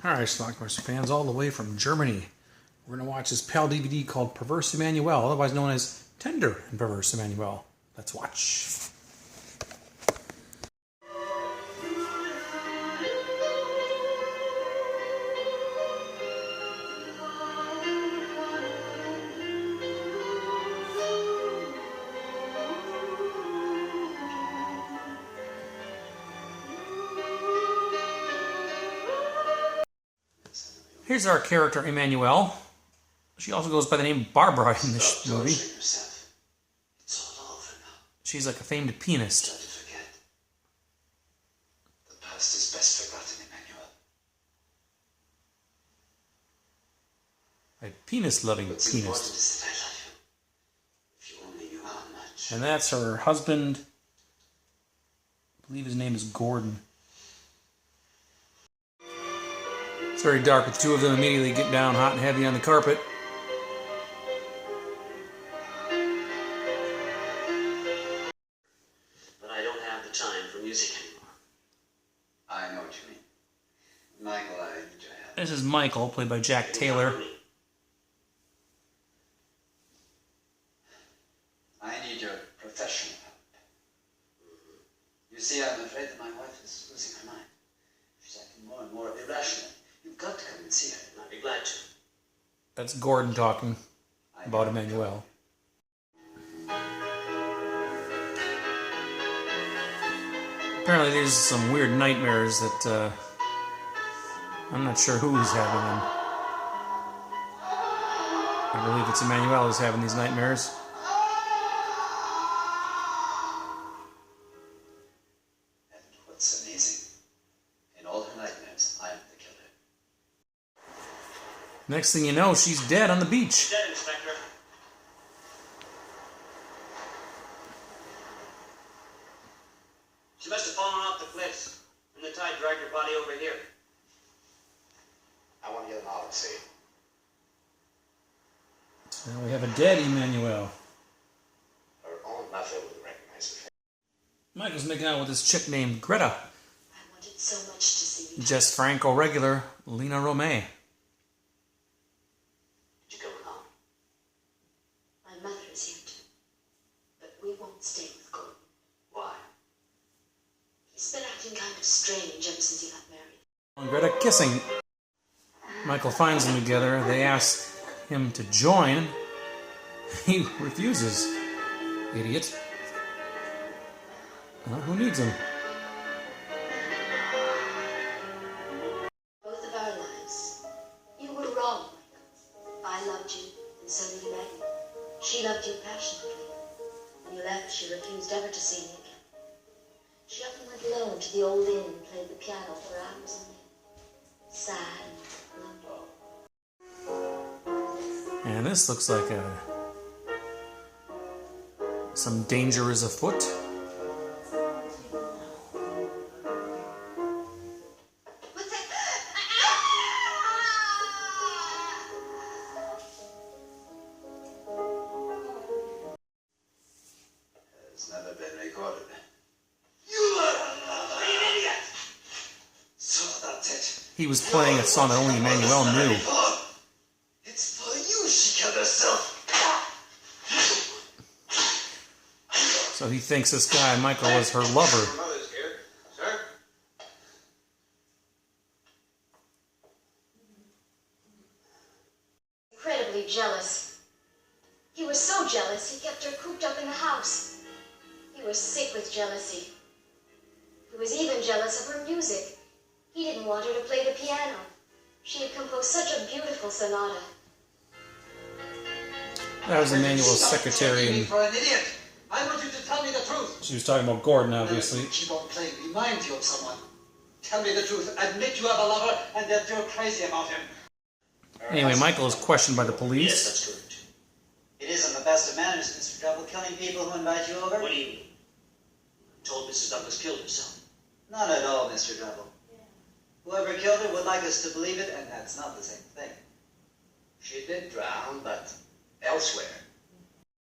Alright, Schlockmeisters fans, all the way from Germany. We're going to watch this PAL DVD called Perverse Emmanuelle, otherwise known as Tender and Perverse Emmanuelle. Let's watch. Here's our character, Emmanuelle. She also goes by the name Barbara in this movie. She's like a famed pianist. Try to forget. The past is best forgotten, Emmanuelle. A penis-loving What's pianist. important is that I love you. If you only knew how much. And that's her husband. I believe his name is Gordon. It's very dark, with the two of them immediately get down hot and heavy on the carpet. But I don't have the time for music anymore. I know what you mean. Michael, I need your help. This is Michael, played by Jack Taylor. I need your professional help. You see, I'm afraid that my wife is losing her mind. She's acting more and more irrational. You've got to come and see her. I'd be glad to. That's Gordon talking about Emmanuelle. Apparently there's some weird nightmares that I'm not sure who's having them. I believe it's Emmanuelle who's having these nightmares. And what's amazing, in all her nightmares, I'm the killer. Next thing you know, she's dead on the beach. Dead, Inspector. She must have fallen off the cliffs, and the tide dragged her body over here. I want to get an autopsy. Now we have a dead Emmanuelle. Her own mother would recognize her. Michael's making out with this chick named Greta. I wanted so much to see you. Jess Franco regular, Lena Romay. Did you go home? My mother is here too. But we won't stay with Gordon. Why? He's been acting kind of strange ever since he got married. And Greta kissing. Michael finds them together. They ask him to join. He refuses. Idiot. Who needs him? Both of our lives. You were wrong, Michael. I loved you, and so did Maggie. She loved you passionately. When you left, she refused ever to see me again. She often went alone to the old inn and played the piano for hours on end. Sad and lonely. And this looks like some danger is afoot. What's that? It's never been recorded. You are an idiot! So that's it. He was playing a song that only Emmanuelle knew. It's for you she killed herself. So he thinks this guy, Michael, is her lover. Your mother's here, sir. Incredibly jealous. He was so jealous he kept her cooped up in the house. He was sick with jealousy. He was even jealous of her music. He didn't want her to play the piano. She had composed such a beautiful sonata. That was Emmanuelle's secretary, and For an idiot. I want you to tell me the truth. she was talking about Gordon, obviously. Keep on playing. Remind you of someone. Tell me the truth. Admit you have a lover and that you're crazy about him. Anyway, Michael is questioned by the police. Yes, that's correct. It isn't the best of manners, Mr. Trouble, killing people who invite you over. What do you mean? I told Mrs. Douglas killed herself. Not at all, Mr. Trouble. Whoever killed her would like us to believe it, and that's not the same thing. She did drown, but elsewhere.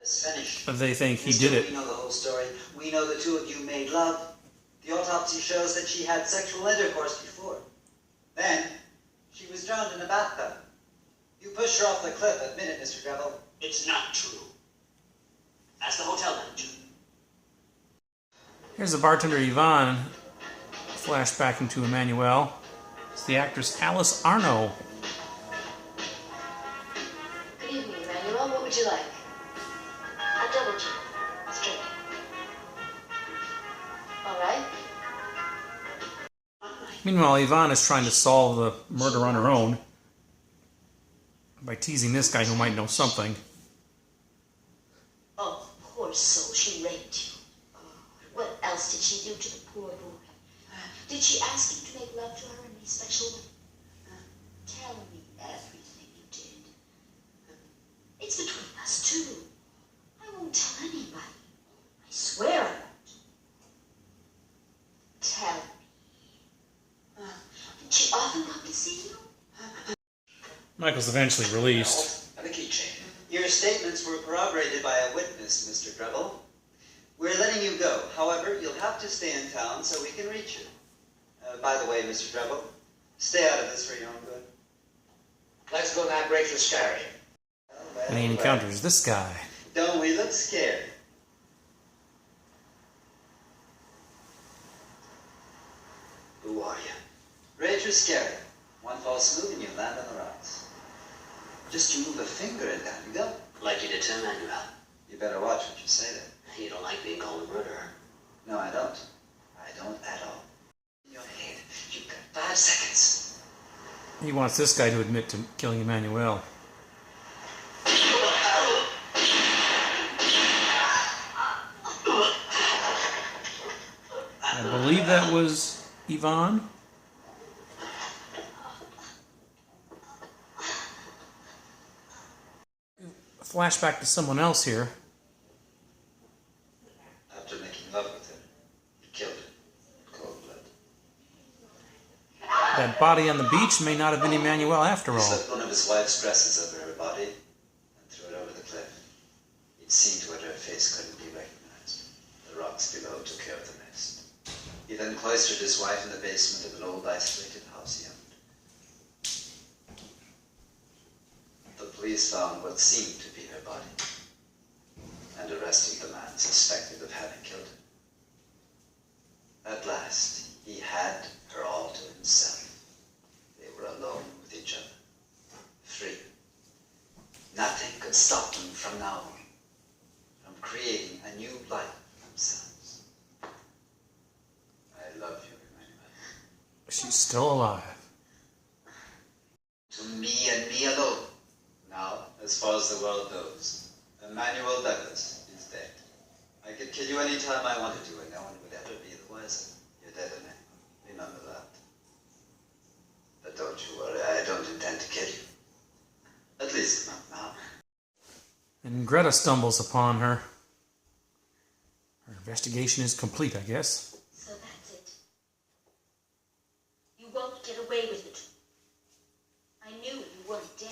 It's finished. But they think he Still, did it. We know the whole story. We know the two of you made love. The autopsy shows that she had sexual intercourse before. Then, She was drowned in a bathtub. You pushed her off the cliff. Admit it, Mr. Greville. It's not true. Ask the hotel manager. Here's the bartender Yvonne, flashback into Emmanuelle. It's the actress Alice Arno. Good evening, Emmanuelle. What would you like? A double gin. Straight. All right. Meanwhile, Yvonne is trying to solve the murder on her own by teasing this guy who might know something. Oh, poor soul. She raped you. Oh, what else did she do to the poor boy? Did she ask you to make love to her in any special way? Tell me everything you did. It's between us two. I won't tell anybody. I swear I won't. Tell me. Did she often come to see you? Michael's eventually released. And a keychain. Your statements were corroborated by a witness, Mr. Greville. We're letting you go. However, you'll have to stay in town so we can reach you. By the way, Mr. Greville, stay out of this for your own good. Let's go now, break the scary. And he encounters this guy. Don't we look scared? Who are you? Rachel Scary. One false move and you land on the rocks. Just you move a finger and down you go. Like you did to Emmanuelle. You better watch what you say there. You don't like being called a murderer. No, I don't. I don't at all. In your head, you've got 5 seconds. He wants this guy to admit to killing Emmanuelle. I believe that was Yvonne. Flashback to someone else here. After making love with her, he killed her in cold blood. That body on the beach may not have been Emmanuelle after He all. slipped one of his wife's dresses over her body and threw it over the cliff. He'd seen to it her face couldn't be recognized. The rocks below took care of the rest. He then cloistered his wife in the basement of an old isolated house he owned. The police found what seemed to be her body and arrested the man suspected of having killed her. At last, he had her all to himself. They were alone with each other, free. Nothing could stop them from now on, from creating a new life for themselves. I love you, Emmanuelle. She's still alive. To me and me alone. Now, as far as the world knows, Emmanuelle Douglas is dead. I could kill you any time I wanted to, and no one would ever be the wiser. You're dead, Emmanuelle. Remember that. But don't you worry, I don't intend to kill you. At least not now. And Greta stumbles upon her. Her investigation is complete, I guess. So that's it. You won't get away with it. I knew you weren't dead.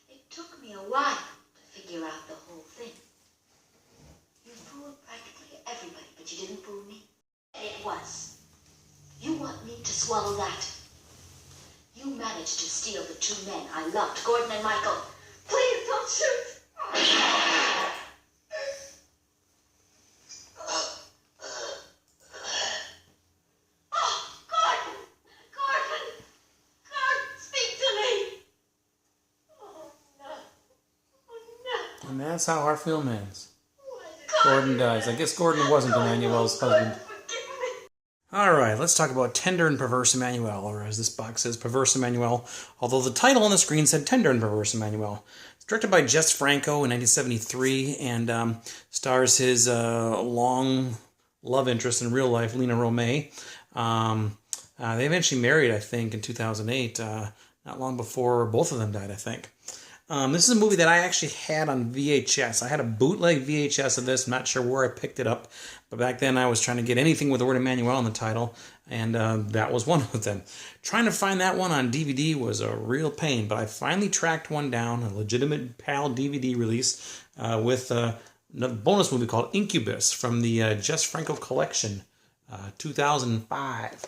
It took me a while to figure out the whole thing. You fooled practically everybody, but you didn't fool me. And it was. You want me to swallow that? You managed to steal the 2 men I loved, Gordon and Michael. Please don't shoot! And that's how our film ends. Gordon dies. I guess Gordon wasn't Emmanuelle's husband. Alright, let's talk about Tender and Perverse Emmanuelle, or as this box says, Perverse Emmanuelle, although the title on the screen said Tender and Perverse Emmanuelle. It's directed by Jess Franco in 1973 and stars his long love interest in real life, Lena Romay. They eventually married, I think, in 2008, not long before both of them died, I think. This is a movie that I actually had on VHS. I had a bootleg VHS of this. I'm not sure where I picked it up. But back then I was trying to get anything with the word Emmanuelle in the title. And that was one of them. Trying to find that one on DVD was a real pain. But I finally tracked one down, a legitimate PAL DVD release with another bonus movie called Incubus from the Jess Franco collection, 2005.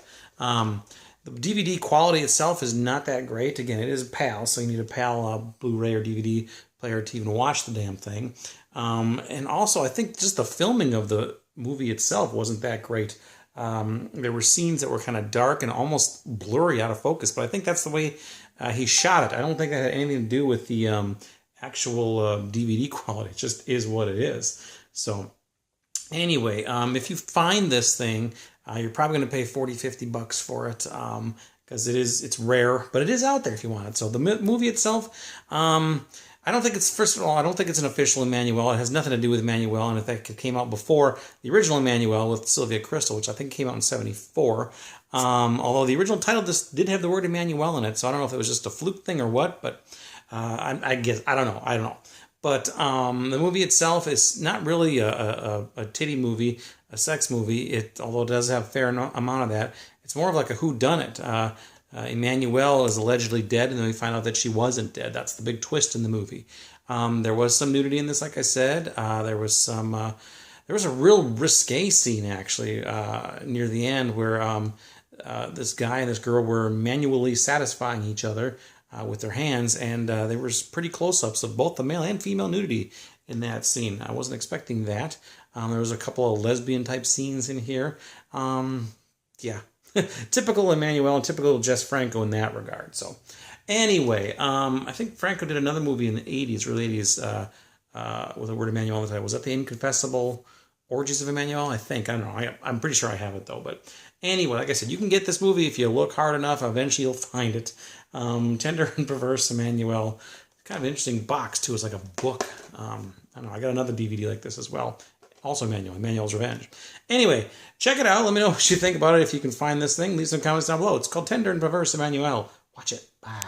The DVD quality itself is not that great. Again, it is a PAL, so you need a PAL Blu-ray or DVD player to even watch the damn thing. And also, I think just the filming of the movie itself wasn't that great. There were scenes that were kind of dark and almost blurry, out of focus, but I think that's the way he shot it. I don't think that had anything to do with the actual DVD quality. It just is what it is. So anyway, if you find this thing, you're probably going to pay $40-50 for it, because it's rare, but it is out there if you want it. So the movie itself, I don't think it's, first of all, I don't think it's an official Emmanuelle. It has nothing to do with Emmanuelle, and in fact, it came out before the original Emmanuelle with Sylvia Crystal, which I think came out in '74. Although the original title just did have the word Emmanuelle in it, so I don't know if it was just a fluke thing or what, but I guess, I don't know. But the movie itself is not really a titty movie, a sex movie, although it does have a fair amount of that. It's more of like a whodunit. Emmanuelle is allegedly dead, and then we find out that she wasn't dead. That's the big twist in the movie. There was some nudity in this, like I said. There was a real risque scene, actually, near the end where this guy and this girl were manually satisfying each other with their hands, and there was pretty close-ups of both the male and female nudity in that scene. I wasn't expecting that. There was a couple of lesbian-type scenes in here. Yeah. Typical Emmanuelle and typical Jess Franco in that regard. So anyway, I think Franco did another movie in the 80s, early 80s, with the word Emmanuelle on the title. Was that The Inconfessable Orgies of Emmanuelle? I think. I don't know. I'm pretty sure I have it, though. But anyway, like I said, you can get this movie if you look hard enough. Eventually you'll find it. Tender and Perverse Emmanuelle. Kind of an interesting box, too. It's like a book. I don't know. I got another DVD like this as well. Also Emmanuelle's Revenge. Anyway, check it out. Let me know what you think about it. If you can find this thing, leave some comments down below. It's called Tender and Perverse Emmanuelle. Watch it. Bye.